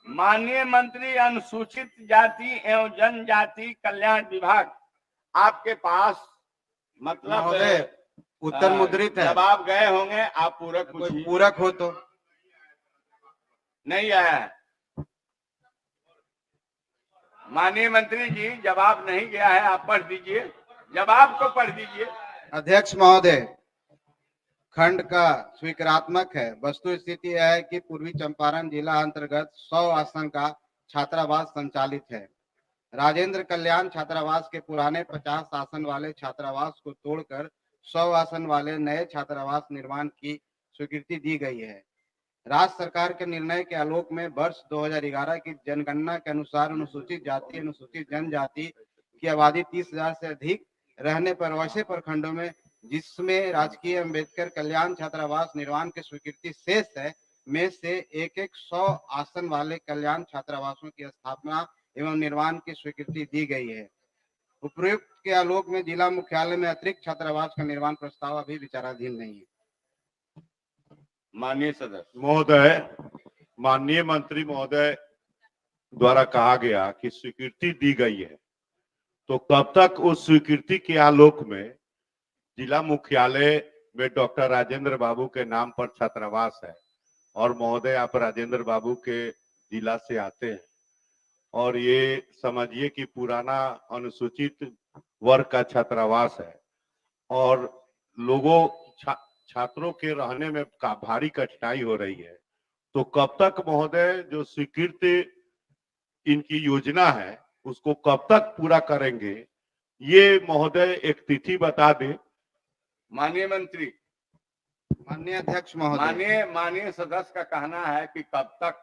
माननीय मंत्री अनुसूचित जाति एवं जनजाति कल्याण विभाग, आपके पास मतलब उत्तर मुद्रित है। जब आप गए होंगे, आप पूरक हो तो नहीं आया है। माननीय मंत्री जी, जवाब नहीं गया है, आप पढ़ दीजिए, जवाब को पढ़ दीजिए। अध्यक्ष महोदय, खंड का स्वीकारात्मक है। वस्तु स्थिति है कि पूर्वी चंपारण जिला अंतर्गत 100 आसन का छात्रावास संचालित है। राजेंद्र कल्याण छात्रावास के पुराने 50 आसन वाले छात्रावास को तोड़कर 100 आसन वाले नए छात्रावास निर्माण की स्वीकृति दी गई है। राज्य सरकार के निर्णय के आलोक में वर्ष 2011 की जनगणना के अनुसार अनुसूचित जाति अनुसूचित जनजाति की आबादी 30,000 से अधिक रहने पर वैसे प्रखंडों में जिसमें राजकीय अंबेडकर कल्याण छात्रावास निर्माण की स्वीकृति शेष है में से एक 100 आसन वाले कल्याण छात्रावासों की स्थापना एवं निर्माण की स्वीकृति दी गई है। उपयुक्त के आलोक में जिला मुख्यालय में अतिरिक्त छात्रावास का निर्माण प्रस्ताव अभी विचाराधीन नहीं है। माननीय सदस्य महोदय, माननीय मंत्री महोदय द्वारा कहा गया कि स्वीकृति दी गई है, तो कब तक उस स्वीकृति के आलोक में जिला मुख्यालय में डॉक्टर राजेंद्र बाबू के नाम पर छात्रावास है और महोदय आप राजेंद्र बाबू के जिला से आते हैं और ये समझिए कि पुराना अनुसूचित वर्ग का छात्रावास है और लोगों छात्रों के रहने में भारी कठिनाई हो रही है, तो कब तक महोदय जो स्वीकृति इनकी योजना है उसको कब तक पूरा करेंगे, ये महोदय एक तिथि बता दे। माननीय मंत्री, माननीय अध्यक्ष महोदय, माननीय सदस्य का कहना है कि कब तक।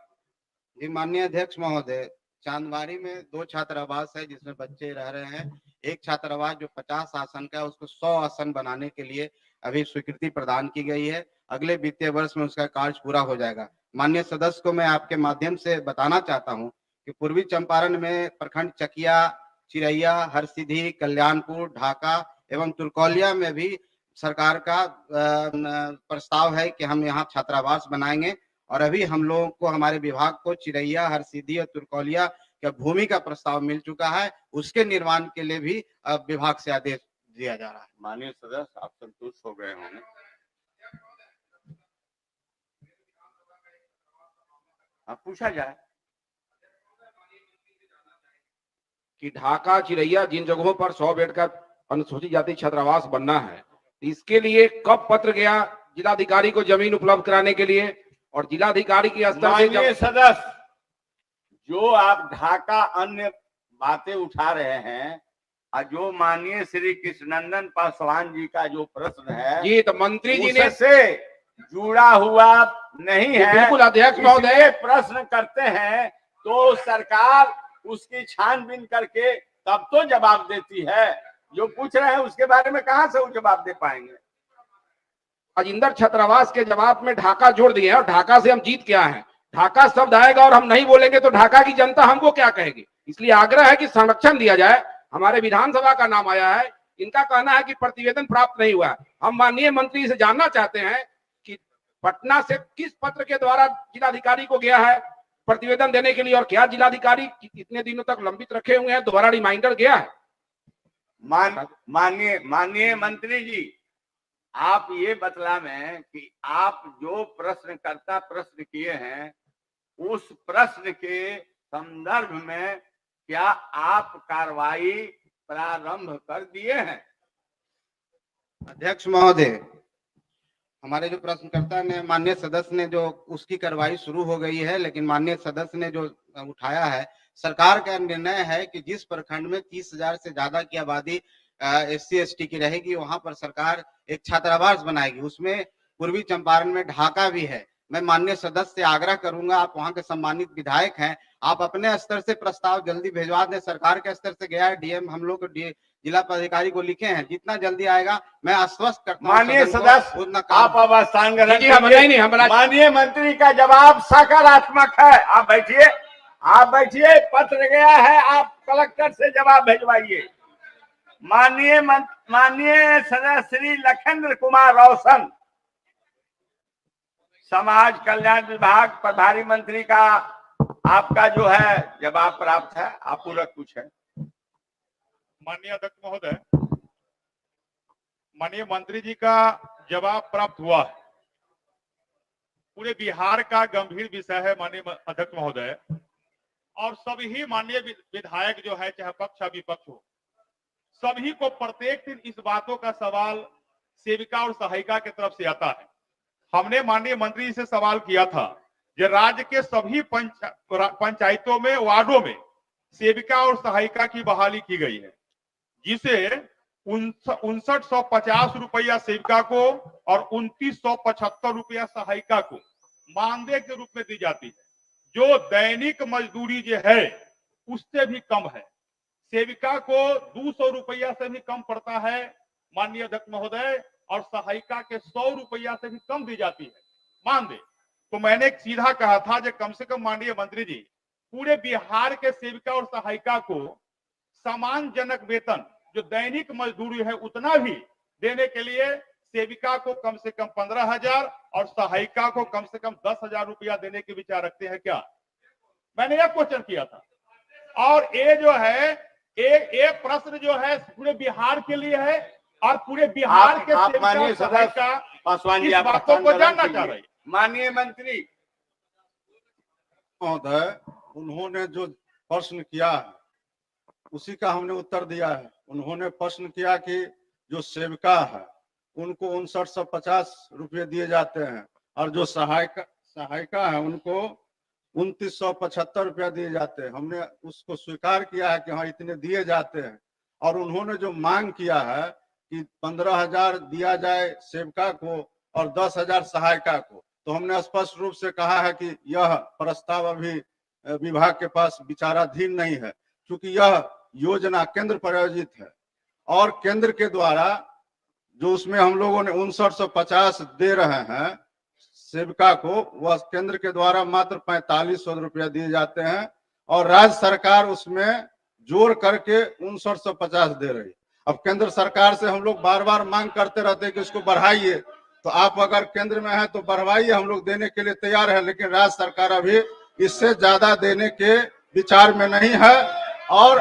जी माननीय अध्यक्ष महोदय, चांदबाड़ी में 2 छात्रावास है जिसमें बच्चे रह रहे हैं। एक छात्रावास जो 50 आसन का है उसको 100 आसन बनाने के लिए अभी स्वीकृति प्रदान की गई है। अगले वित्तीय वर्ष में उसका कार्य पूरा हो जाएगा। माननीय सदस्य को मैं आपके माध्यम से बताना चाहता हूं कि पूर्वी चंपारण में प्रखंड चकिया, चिरैया, हरसिद्धि, कल्याणपुर, ढाका एवं तुर्कौलिया में भी सरकार का प्रस्ताव है कि हम यहाँ छात्रावास बनाएंगे और अभी हम लोगों को हमारे विभाग को चिरैया, हरसिद्धि और तुर्कौलिया का भूमि का प्रस्ताव मिल चुका है। उसके निर्माण के लिए भी विभाग से आदेश दिया जा रहा है। माननीय सदस्य आप संतुष्ट हो गए होंगे। आप पूछा जाए कि ढाका, चिरैया जिन जगहों पर 100 बेड का अनुसूचित जाति छात्रावास बनना है, इसके लिए कब पत्र गया जिलाधिकारी को जमीन उपलब्ध कराने के लिए और जिलाधिकारी की स्तर माननीय सदस्य, जो आप ढाका अन्य बातें उठा रहे हैं और जो माननीय श्री कृष्णनंदन पासवान जी का जो प्रश्न है जी, तो मंत्री जी ने उससे जुड़ा हुआ नहीं है। बिल्कुल अध्यक्ष महोदय, प्रश्न करते हैं तो सरकार उसकी छानबीन करके तब तो जवाब देती है। जो पूछ रहे हैं उसके बारे में कहां से वो जवाब दे पाएंगे। अजिंदर छात्रावास के जवाब में ढाका जोड़ दिए और ढाका से हम जीत के आए हैं। ढाका शब्द आएगा और हम नहीं बोलेंगे तो ढाका की जनता हमको क्या कहेगी। इसलिए आग्रह है कि संरक्षण दिया जाए। हमारे विधानसभा का नाम आया है, इनका कहना है कि प्रतिवेदन प्राप्त नहीं हुआ। हम माननीय मंत्री से जानना चाहते हैं कि पटना से किस पत्र के द्वारा जिलाधिकारी को गया है प्रतिवेदन देने के लिए और क्या जिलाधिकारी इतने दिनों तक लंबित रखे हुए हैं, दोबारा रिमाइंडर गया है। माननीय मंत्री जी, आप ये बतला में कि आप जो प्रश्नकर्ता प्रश्न किए हैं उस प्रश्न के संदर्भ में क्या आप कार्रवाई प्रारंभ कर दिए हैं। अध्यक्ष महोदय, हमारे जो प्रश्नकर्ता ने माननीय सदस्य ने जो उसकी कार्रवाई शुरू हो गई है, लेकिन माननीय सदस्य ने जो उठाया है, सरकार का निर्णय है कि जिस प्रखंड में 30,000 से ज्यादा की आबादी SC ST की रहेगी वहां पर सरकार एक छात्रावास बनाएगी। उसमें पूर्वी चंपारण में ढाका भी है। मैं माननीय सदस्य से आग्रह करूंगा, आप वहां के सम्मानित विधायक हैं, आप अपने स्तर से प्रस्ताव जल्दी भिजवा दें। सरकार के स्तर से गया है, DM हम लोग जिला पदाधिकारी को लिखे हैं, जितना जल्दी आएगा मैं आश्वस्त करता हूं। माननीय सदस्य, आप अब स्थान ग्रहण कीजिए। माननीय मंत्री का जवाब सकारात्मक है। आप बैठिए, पत्र गया है, आप कलेक्टर से जवाब भिजवाइए। माननीय सदस्य श्री लखेंद्र कुमार रोशन, समाज कल्याण विभाग प्रभारी मंत्री का आपका जो है जवाब प्राप्त है, आप पूरक पूछें। माननीय अध्यक्ष महोदय, माननीय मंत्री जी का जवाब प्राप्त हुआ है। पूरे बिहार का गंभीर विषय है माननीय अध्यक्ष महोदय, और सभी माननीय विधायक जो है, चाहे पक्ष या विपक्ष हो, सभी को प्रत्येक दिन इस बातों का सवाल सेविका और सहायिका की तरफ से आता है। हमने माननीय मंत्री जी से सवाल किया था कि राज्य के सभी पंचायतों में, वार्डों में सेविका और सहायिका की बहाली की गई है, जिसे 5950 रुपया सेविका को और 2975 रुपया सहायिका को मानदेय के रूप में दी जाती है, जो दैनिक मजदूरी जो है उससे भी कम है। सेविका को 200 रुपया से भी कम पड़ता है माननीय अध्यक्ष महोदय, और सहायिका के 100 रुपया से भी कम दी जाती है मानदेय। तो मैंने एक सीधा कहा था जो कम से कम माननीय मंत्री जी पूरे बिहार के सेविका और सहायिका को सम्मानजनक वेतन जो दैनिक मजदूरी है उतना भी देने के लिए सेविका को कम से कम 15,000 और सहायिका को कम से कम 10,000 रुपया देने के विचार रखते हैं क्या? मैंने यह क्वेश्चन किया था। और ये जो है एक प्रश्न जो है पूरे बिहार के लिए है और पूरे बिहार के माननीय सहायिका पासवान जी इस आप बातों को जानना चाह रहे हैं। माननीय मंत्री महोदय, उन्होंने जो प्रश्न किया है उसी का हमने उत्तर दिया है। उन्होंने प्रश्न किया कि जो सेविका है उनको 5950 रुपये दिए जाते हैं और जो सहायिका है उनको 2975 रुपया दिए जाते हैं। हमने उसको स्वीकार किया है कि हाँ इतने दिए जाते हैं। और उन्होंने जो मांग किया है कि 15,000 दिया जाए सेविका को और 10,000 सहायिका को, तो हमने स्पष्ट रूप से कहा है कि यह प्रस्ताव अभी विभाग के पास विचाराधीन नहीं है, क्योंकि यह योजना केंद्र प्रायोजित है और केंद्र के द्वारा जो उसमें हम लोगों ने 5950 दे रहे हैं सेविका को, वह केंद्र के द्वारा मात्र 4500 रुपया दिए जाते हैं और राज्य सरकार उसमें जोड़ करके 5950 दे रही है। अब केंद्र सरकार से हम लोग बार बार मांग करते रहते हैं कि इसको बढ़ाइए, तो आप अगर केंद्र में है तो बढ़वाइए, हम लोग देने के लिए तैयार है, लेकिन राज्य सरकार अभी इससे ज्यादा देने के विचार में नहीं है। और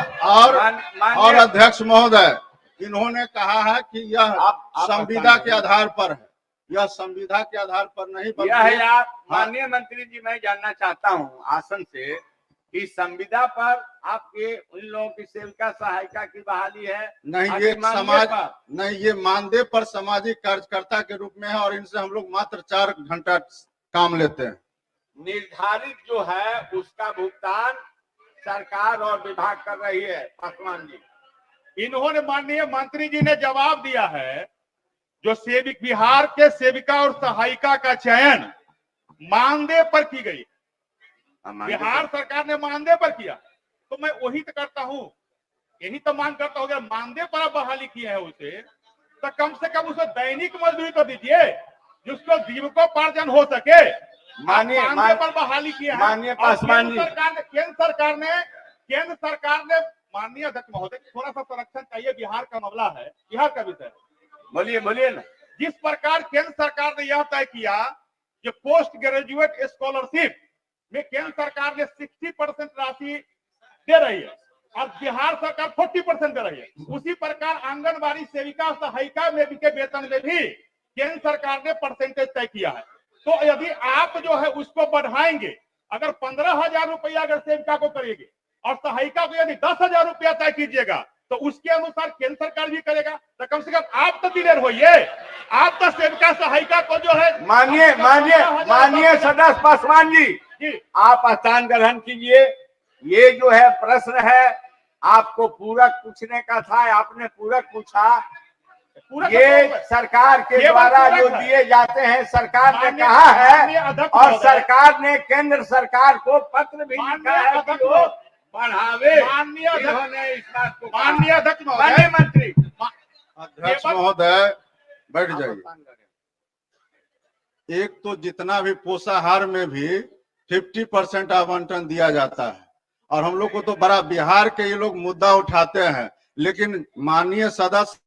अध्यक्ष महोदय, इन्होंने कहा है कि यह संविदा के आधार पर है, यह संविदा के आधार पर नहीं यह माननीय मंत्री जी, मैं जानना चाहता हूं आसन से कि संविदा पर आपके उन लोगों की सेविका सहायिका की बहाली है? नहीं, ये समाज नहीं, ये मानदेय पर सामाजिक कार्यकर्ता के रूप में है और इनसे हम लोग मात्र 4 घंटा काम लेते हैं। निर्धारित जो है उसका भुगतान सरकार और विभाग कर रही है। पासवान जी, इन्होंने माननीय मंत्री जी ने जवाब दिया है, जो बिहार के सेविका और सहायिका का चयन मानदेय पर की गई, बिहार सरकार ने मानदेय पर किया, तो मैं वही तो करता हूँ, यही तो मांग करता हूँ। मानदेय पर आप बहाली किए हैं उसे, तो कम से कम उसे दैनिक मजदूरी तो दीजिए जिसको जीविकोपार्जन हो सके। मानदेय पर बहाली किया है। माननीय पासवान जी, केंद्र सरकार ने माननीय अध्यक्ष महोदय, थोड़ा सा संरक्षण चाहिए, बिहार का मामला है, बिहार का विषय है। बोलिए ना। जिस प्रकार केंद्र सरकार ने यह तय किया कि पोस्ट ग्रेजुएट स्कॉलरशिप में केंद्र सरकार ने 60% राशि दे रही है और बिहार सरकार 40% दे रही है, उसी प्रकार आंगनबाड़ी सेविका सहायिका में भी के वेतन में भी केंद्र सरकार ने परसेंटेज तय किया है। तो यदि आप जो है उसको बढ़ाएंगे, अगर 15,000 रुपया अगर सेविका को करेंगे और सहायिका को यदि 10,000 रुपया तय कीजिएगा, तो उसके अनुसार केंद्र सरकार भी करेगा। तो कम से कम आप तो क्लियर होइए, आप तो सेविका सहायिका को जो है माननीय सदस्य पासवान जी, आप स्थान ग्रहण कीजिए। ये जो है प्रश्न है, आपको पूरक पूछने का था, आपने पूरक पूछा। ये सरकार के द्वारा जो दिए जाते हैं, सरकार ने कहा है और सरकार ने केंद्र सरकार को पत्र भी लिखा है कि वो बढ़ावे। माननीय अध्यक्ष मंत्री, अध्यक्ष महोदय बैठ जाइए। एक तो जितना भी पोषाहार में भी 50% आवंटन दिया जाता है और हम लोग को तो बड़ा बिहार के ये लोग मुद्दा उठाते हैं, लेकिन माननीय सदस्य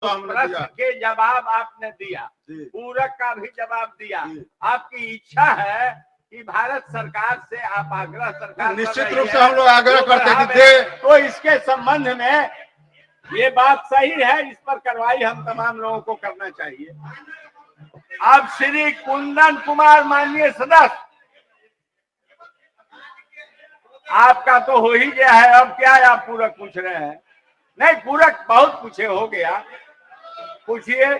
प्रश्न के जवाब आपने दिया, पूरक का भी जवाब दिया। आपकी इच्छा है कि भारत सरकार से आप आग्रह सरकार निश्चित रूप से हम लोग आग्रह करते हैं, तो इसके संबंध में ये बात सही है, इस पर कार्रवाई हम तमाम लोगों को करना चाहिए। अब श्री कुंदन कुमार माननीय सदस्य, आपका तो हो ही गया है, अब क्या है आप पूरक पूछ रहे हैं? नहीं, पूरक बहुत पूछे, हो गया, पूछिए।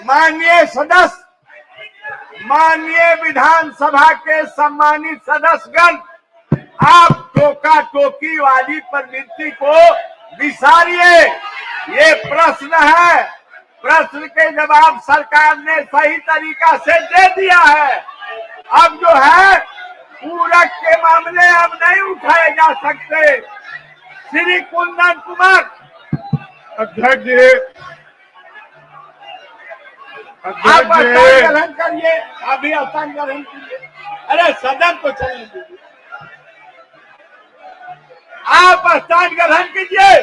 माननीय सदस्य, माननीय विधानसभा के सम्मानित सदस्यगण, आप टोका टोकी वाली प्रवृत्ति को विसारिए। ये प्रश्न है, प्रश्न के जवाब सरकार ने सही तरीका से दे दिया है। अब जो है पूरक के मामले अब नहीं उठाए जा सकते। श्री कुंदन कुमार अध्यक्ष जी, आप स्थान ग्रहण करिए, अभी स्थान ग्रहण कीजिए। अरे सदन को चलने दीजिए, आप स्थान ग्रहण कीजिए।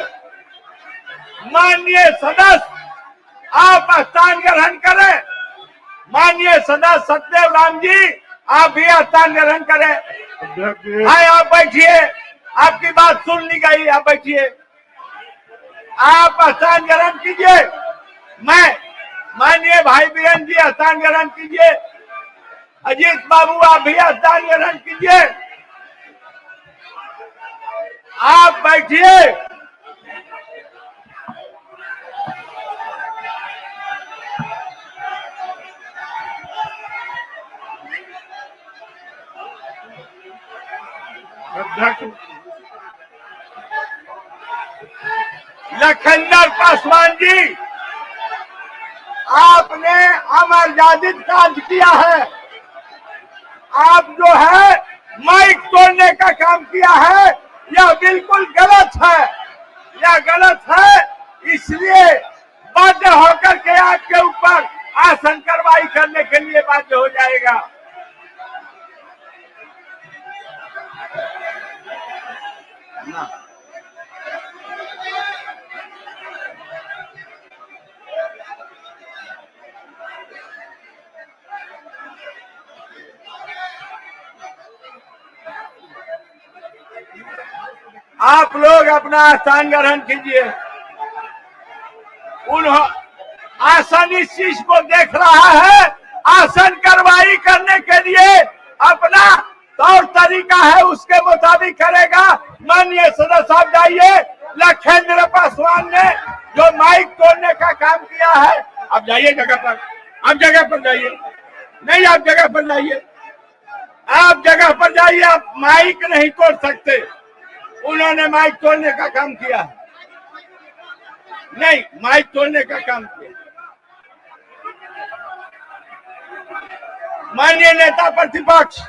माननीय सदस्य, आप स्थान ग्रहण करें। माननीय सदस्य सत्यदेव राम जी, आप भी स्थान ग्रहण करें। आए, आप बैठिए, आपकी बात सुन ली गई, आप बैठिए, आप स्थान ग्रहण कीजिए। मैं माननीय भाई बीरेन जी स्थान ग्रहण कीजिए। अजीत बाबू, आप भी स्थान ग्रहण कीजिए, आप बैठिए। लखनदर पासवान जी, आपने अमर्यादित कार्य किया है। आप जो है माइक तोड़ने का काम किया है, यह बिल्कुल गलत है, यह गलत है। इसलिए बाध्य होकर के आपके ऊपर आसन कार्रवाई करने के लिए बाध्य हो जाएगा। आप लोग अपना स्थान ग्रहण कीजिए। आसन इस चीज को देख रहा है, आसन कार्रवाई करने के लिए अपना तौर तरीका है, उसके मुताबिक करेगा। माननीय सदस्य साहब जाइए। लखनदर पासवान ने जो माइक तोड़ने का काम किया है, आप जाइए जगह पर, आप जगह पर जाइए। नहीं, आप जगह पर जाइए, आप जगह पर जाइए। आप माइक नहीं तोड़ सकते, उन्होंने माइक तोड़ने का काम किया है। नहीं, माइक तोड़ने का काम किया। माननीय नेता प्रतिपक्ष,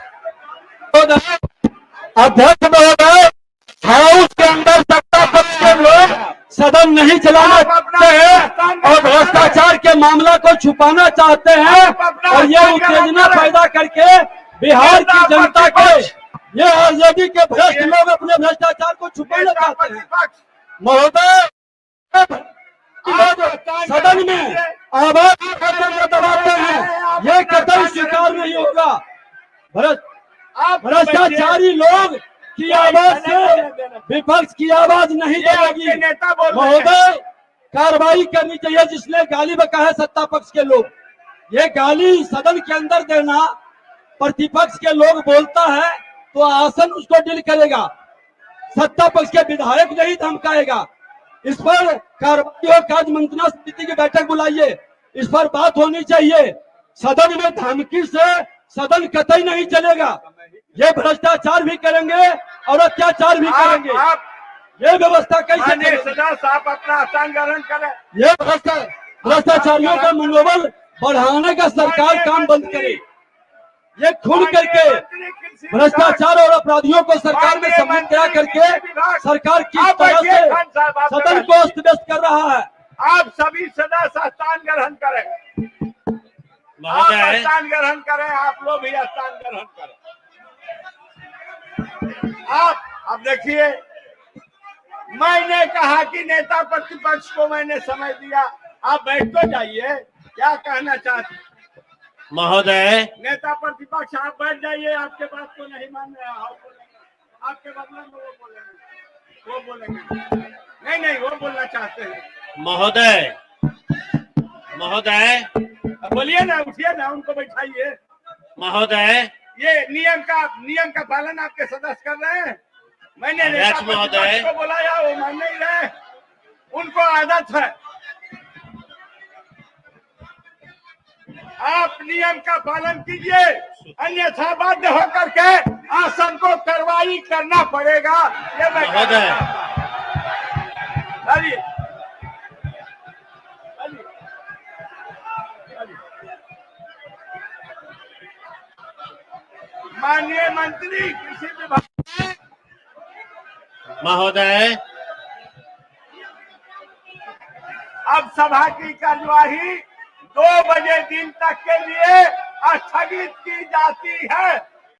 अध्यक्ष महोदय, हाउस के अंदर सत्ता पक्ष के लोग सदन नहीं चलाना चाहते हैं और भ्रष्टाचार के मामला को छुपाना चाहते हैं, और ये उत्तेजना पैदा करके बिहार की जनता के, ये आरजेडी के भ्रष्ट लोग अपने भ्रष्टाचार को छुपाना चाहते हैं। महोदय, सदन में आवाज दबाते हैं, ये कतई स्वीकार नहीं होगा। भ्रष्टाचारी लोग की आवाज से विपक्ष की आवाज नहीं दबेगी। महोदय, कार्रवाई करनी चाहिए। जिसने गाली बका है सत्ता पक्ष के लोग, ये गाली सदन के अंदर देना, प्रतिपक्ष के लोग बोलता है तो आसन उसको डील करेगा, सत्ता पक्ष के विधायक नहीं धमकाएगा। इस पर कार्रवाई और कार्य मंत्रणा समिति की बैठक बुलाइए, इस पर बात होनी चाहिए। सदन में धमकी से सदन कतई नहीं चलेगा। ये भ्रष्टाचार भी करेंगे और अत्याचार भी करेंगे। ये व्यवस्था कैसे सदस्य आप अपना स्थान ग्रहण करें। ये भ्रष्टाचारियों का मनोबल बढ़ाने का सरकार काम बंद करे। ये खुल करके भ्रष्टाचार और अपराधियों को सरकार में सम्मिलित करा करके सरकार किस तरह से सदन को अस्त व्यस्त कर रहा है। आप सभी सदस्य स्थान ग्रहण करें। आप स्थान ग्रहण करें, आप लोग भी स्थान ग्रहण करें। आप अब देखिए, मैंने कहा कि नेता प्रतिपक्ष को मैंने समय दिया, आप बैठ तो जाइए। क्या कहना चाहते महोदय? नेता प्रतिपक्ष आप बैठ जाइए, आपके बात को नहीं मान रहे। आपके बदले में वो बोलेंगे नहीं नहीं वो बोलना चाहते हैं। महोदय महोदय बोलिए ना, उठिए ना, उनको बैठाइए। महोदय ये नियम का पालन आपके सदस्य कर रहे हैं। मैंने अध्यक्ष महोदय को बुलाया, वो मान नहीं रहे, उनको आदत है। आप नियम का पालन कीजिए, अन्यथा बाध्य होकर के आसन को कार्रवाई करना पड़ेगा। ये मैं महोदय माननीय मंत्री कृषि विभाग महोदय अब सभा की कार्यवाही 2 बजे दिन तक के लिए स्थगित की जाती है।